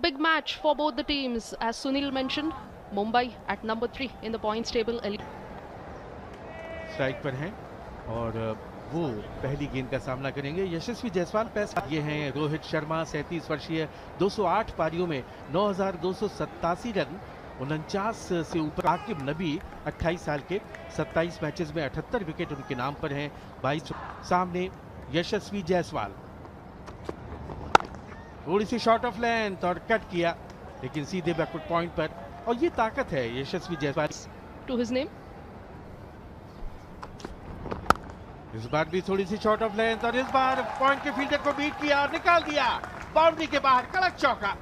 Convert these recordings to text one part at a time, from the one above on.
big match for both the teams. As Sunil mentioned, Mumbai at number 3 in the points table. Strike पर हैं और वो पहली गेंद का सामना करेंगे। यशस्वी जायसवाल पैस ये हैं रोहित शर्मा 37 वर्षीय 208 पारियों में 9,287 रन 49 से ऊपर। आकिब नबी 28 साल के 27 मैचेस में 78 विकेट उनके नाम पर हैं। 22 सामने यशस्वी जायसवाल, थोड़ी सी शॉर्ट ऑफ लेंथ और कट किया लेकिन सीधे बैकवर्ड पॉइंट पर, और ये ताकत है Yashasvi Jaiswal. To his name. इस बार भी थोड़ी सी शॉर्ट ऑफ लेंथ और इस बार पॉइंट के फील्डर को बीट किया और निकाल दिया बाउंड्री के बाहर। कड़क चौका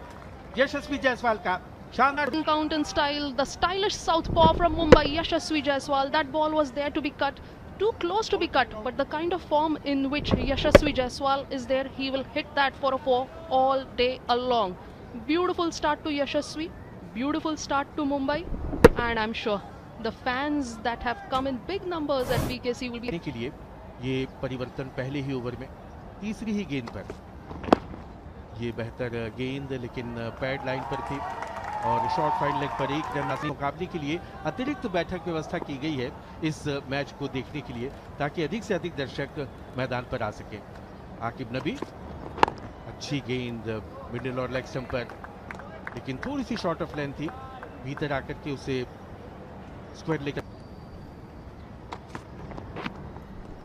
यशस्वी जायसवाल का, शानदार Count in style, the stylish southpaw from Mumbai, Yashasvi Jaiswal. That ball was there to be cut, too close to be cut, but the kind of form in which Yashasvi Jaiswal is there, he will hit that for a 4 all day along. Beautiful start to Yashasvi, beautiful start to Mumbai, and I'm sure the fans that have come in big numbers at BKC will be के लिए ये परिवर्तन पहले ही over में, तीसरी ही गेंद पर ये बेहतर गेंद लेकिन पैड लाइन पर थी और शॉर्ट फाइड लेग पर 1 रन। मुकाबले के लिए अतिरिक्त बैठक व्यवस्था की गई है इस मैच को देखने के लिए ताकि अधिक से अधिक दर्शक मैदान पर आ सके। आकिब नबी, अच्छी गेंद मिडिल और लेग स्टंप पर, लेकिन थोड़ी सी शॉर्ट ऑफ लेंथ थी, भीतर आकर के उसे स्क्वायर लेकर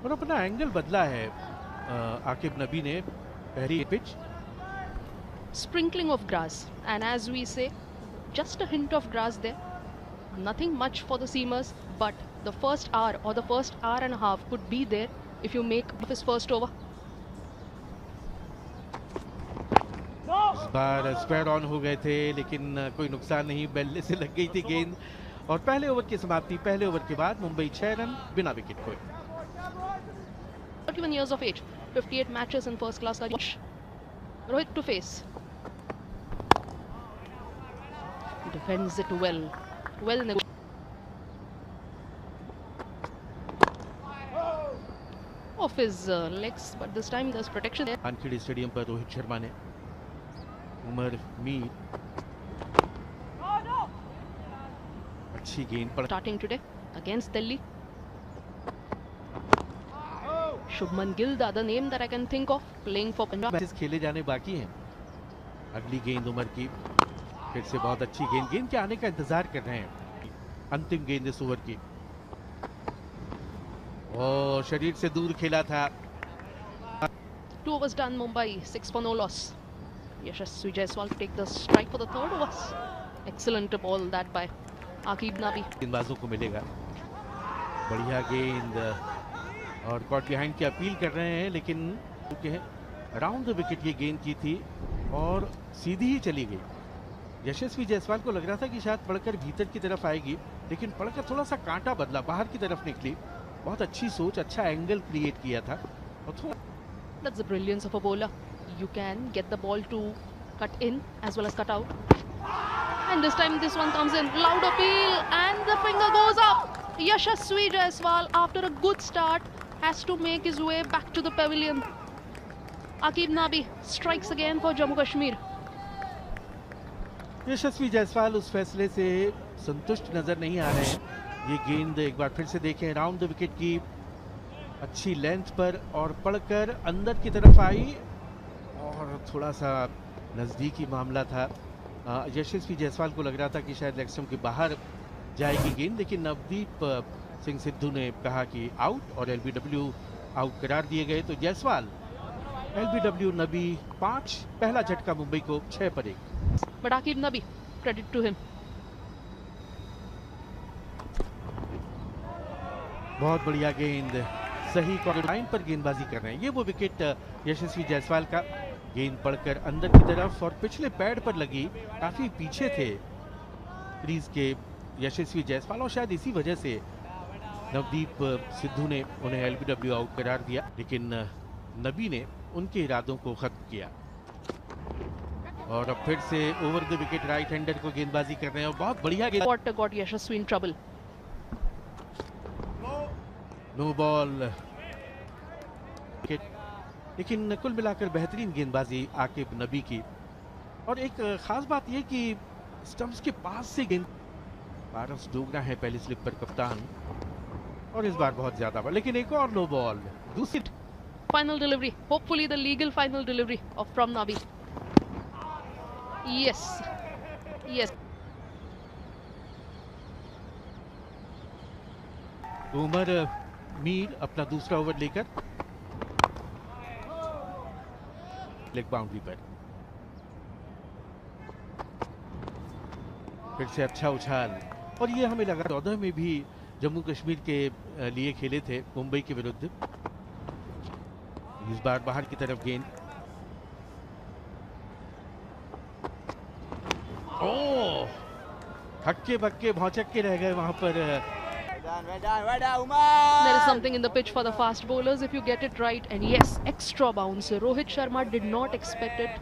और अपना एंगल बदला है आकिब नबी ने। पहली pitch, sprinkling of grass, and as we say, just a hint of grass there, nothing much for the seamers, but the first hour or the first hour and a half could be there if you make his first over. इस bar square on हो गए थे लेकिन कोई नुकसान नहीं, बल्ले से लग गई थी गेंद और पहले ओवर की समाप्ति। पहले ओवर के बाद मुंबई 6 रन बिना विकेट खोए। 31 years of age, 58 matches in first class. Rohit to face. Defends it well. Well off his legs, but this time there's protection there. Wankhede stadium पर रोहित शर्मा ने उमर मीर अच्छी गेंद पर Starting today against Delhi. Shubman Gill, the other name that I can think of, playing for Punjab. Matches खेले जाने बाकी हैं। अगली गेंद उमर की, फिर से बहुत अच्छी गेंद, गेंद के आने का इंतजार कर रहे हैं। अंतिम गेंद इस ओवर की, और शरीर से दूर खेला था। 2 overs done, Mumbai 6 for no loss. Yashasvi Jaiswal to take the strike for the third over. Excellent ball that by Akib Nabi. गेंदबाजों को मिलेगा बढ़िया गेंद और कॉट बिहाइंड की अपील कर रहे हैं लेकिन अराउंड द विकेट ये गेंद की थी और सीधी ही चली गई। यशस्वी जायसवाल को लग रहा था कि शायद पड़कर भीतर की तरफ आएगी लेकिन पड़कर थोड़ा सा कांटा बदला, बाहर की तरफ निकली। बहुत अच्छी सोच, अच्छा एंगल क्रिएट किया था और थोड़ा That's the brilliance of a bowler. You can get the ball to cut in as well as cut out. And this time this one comes in. Loud appeal and the finger goes up. Yashasvi Jaiswal, after a good start, has to make his way back to the pavilion. Akib Nabi strikes again for Jammu Kashmir. यशस्वी जायसवाल उस फैसले से संतुष्ट नजर नहीं आ रहे हैं। ये गेंद एक बार फिर से देखें, राउंड द विकेट की अच्छी लेंथ पर और पड़कर अंदर की तरफ आई और थोड़ा सा नजदीकी मामला था। यशस्वी जायसवाल को लग रहा था कि शायद लेग स्टंप के बाहर जाएगी गेंद, लेकिन नवदीप सिंह सिद्धू ने कहा कि आउट और एलबीडब्ल्यू आउट करार दिए गए। तो जायसवाल, एलबीडब्ल्यू, नबी 5, पहला झटका मुंबई को 6 पर 1। But Akib Nabi, credit to him. बहुत बढ़िया गेंद, सही लाइन पर गेंदबाजी कर रहे हैं। ये वो विकेट यशस्वी जायसवाल का, गेंद पड़कर अंदर की तरफ और पिछले पैड पर लगी, काफी पीछे थे क्रीज के यशस्वी जायसवाल और शायद इसी वजह से नवदीप सिद्धू ने उन्हें एलबीडब्ल्यू आउट करार दिया, लेकिन नबी ने उनके इरादों को खत्म किया और अब फिर से over the wicket right hander को गेंदबाजी कर रहे हैं और बहुत बढ़िया गेंद। What got Yashasvi in trouble? No ball, लेकिन कुल मिलाकर बेहतरीन गेंदबाजी आकिब नबी की। और एक खास बात यह कि स्टंप्स के पास से गेंद, पारस डोगरा है पहली स्लिप पर कप्तान, और इस बार बहुत ज्यादा बॉल, लेकिन एक और नो बॉल दूसरी। Final delivery, hopefully the legal final delivery of from Nabi. Yes, yes. Umar Mir अपना दूसरा ओवर लेकर लेग बाउंड्री पर, फिर से अच्छा उछाल, और ये हमें लगा 14 में भी जम्मू कश्मीर के लिए खेले थे मुंबई के विरुद्ध। इस बार बाहर की तरफ गेंद, ओह हक्के बक्के भौचक्के रह गए वहां पर। There is something in the pitch for the fast bowlers if you get it right. And yes, extra bounce. Rohit Sharma did not expect it.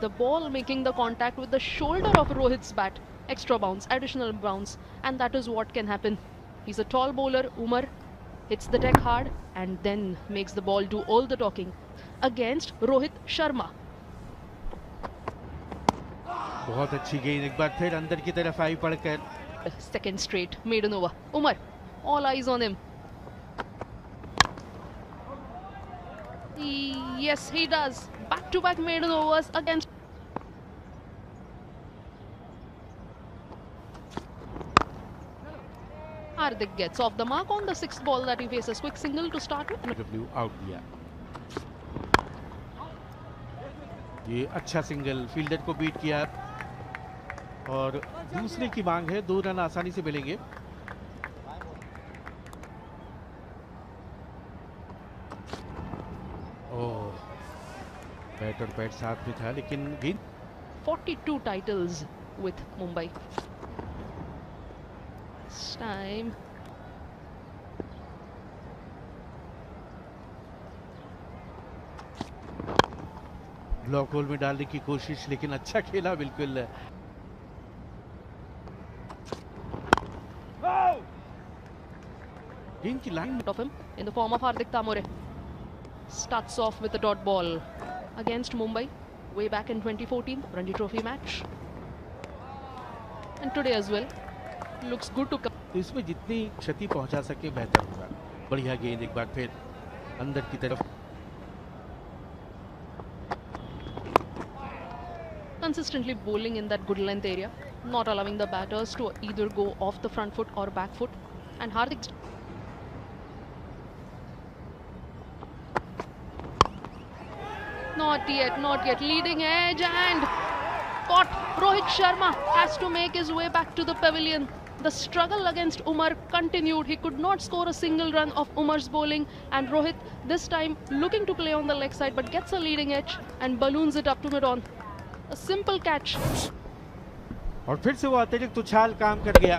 The ball making the contact with the shoulder of Rohit's bat. Extra bounce, additional bounce. And that is what can happen. He's a tall bowler. Umar hits the deck hard and then makes the ball do all the talking against Rohit Sharma. बहुत अच्छी गेंद एक बार फिर अंदर की तरफ आई पड़कर। Second straight maiden over. Umar, all eyes on him. Yes, he does. Back-to-back maiden overs against. Hardik gets off the mark on the sixth ball that he faces. Quick single to start with. W out दिया, ये अच्छा single, fielder को beat किया और दूसरे की मांग है, 2 रन आसानी से मिलेंगे। ओह बैट और बैट साथ में था लेकिन गेंद। 42 titles with Mumbai. This time. Block whole में डालने की कोशिश, लेकिन अच्छा खेला बिल्कुल। गेंद की line Of him in the form of Hardik Tamore. Starts off with a dot ball against Mumbai way back in 2014 Ranji Trophy match. And today as well. Looks good to come. तो इसमें जितनी क्षति पहुंचा सके बेहतर होगा। बढ़िया गेंद एक बार फिर अंदर की तरफ। Consistently bowling in that good length area, not allowing the batters to either go off the front foot or back foot. And Hardik. Not yet. Leading edge and caught. Rohit Sharma has to make his way back to the pavilion. The struggle against Umar continued. He could not score a single run of Umar's bowling, and Rohit this time looking to play on the leg side but gets a leading edge and balloons it up to mid-on. A simple catch. और फिर से वो अतिरिक्त उछाल काम कर गया।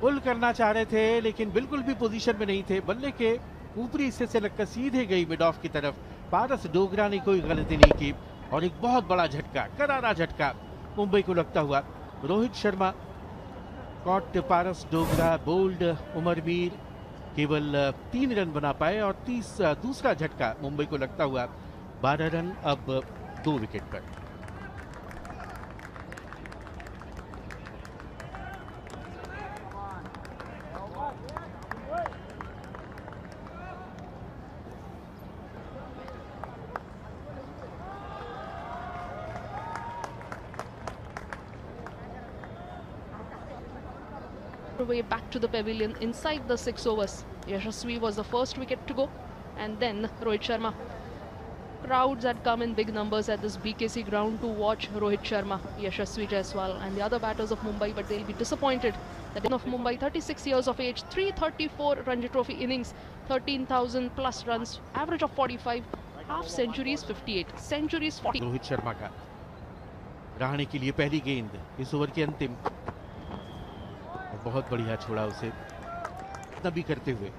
पुल करना चाह रहे थे लेकिन बिल्कुल भी पोजीशन में नहीं थे। बल्ले के ऊपरी हिस्से से लगकर सीधे गई मिड ऑफ की तरफ। पारस डोगरा ने कोई गलती नहीं की और एक बहुत बड़ा झटका, करारा झटका मुंबई को लगता हुआ। रोहित शर्मा कॉट पारस डोगरा, बोल्ड उमर मीर केवल 3 रन बना पाए और दूसरा झटका मुंबई को लगता हुआ 12 रन अब 2 विकेट पर। Way back to the pavilion inside the 6 overs. Yashasvi was the first wicket to go, and then Rohit Sharma. Crowds had come in big numbers at this BKC ground to watch Rohit Sharma, Yashasvi Jaiswal and the other batters of Mumbai, but they'll be disappointed. The Dean of Mumbai, 36 years of age, 334 Ranji Trophy innings, 13,000 plus runs, average of 45, half centuries 58, centuries 40. Rohit Sharma का रहाणे के लिए पहली गेंद इस over के अंतिम, बहुत बढ़िया छोड़ा उसे तभी करते हुए।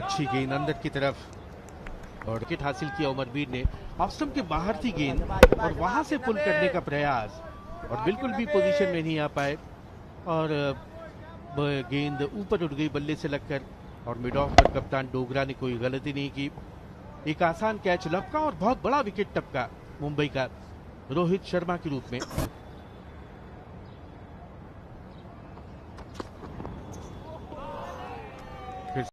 अच्छी गेंद अंदर की तरफ और विकेट हासिल किया उमरवीर ने। ऑफ स्टंप के बाहर थी गेंद और वहां से पुल करने का प्रयास और बिल्कुल भी पोजीशन में नहीं आ पाए और गेंद ऊपर उड़ गई बल्ले से लगकर और मिड ऑफ पर कप्तान डोगरा ने कोई गलती नहीं की। एक आसान कैच लपका और बहुत बड़ा विकेट टपका मुंबई का रोहित शर्मा के रूप में।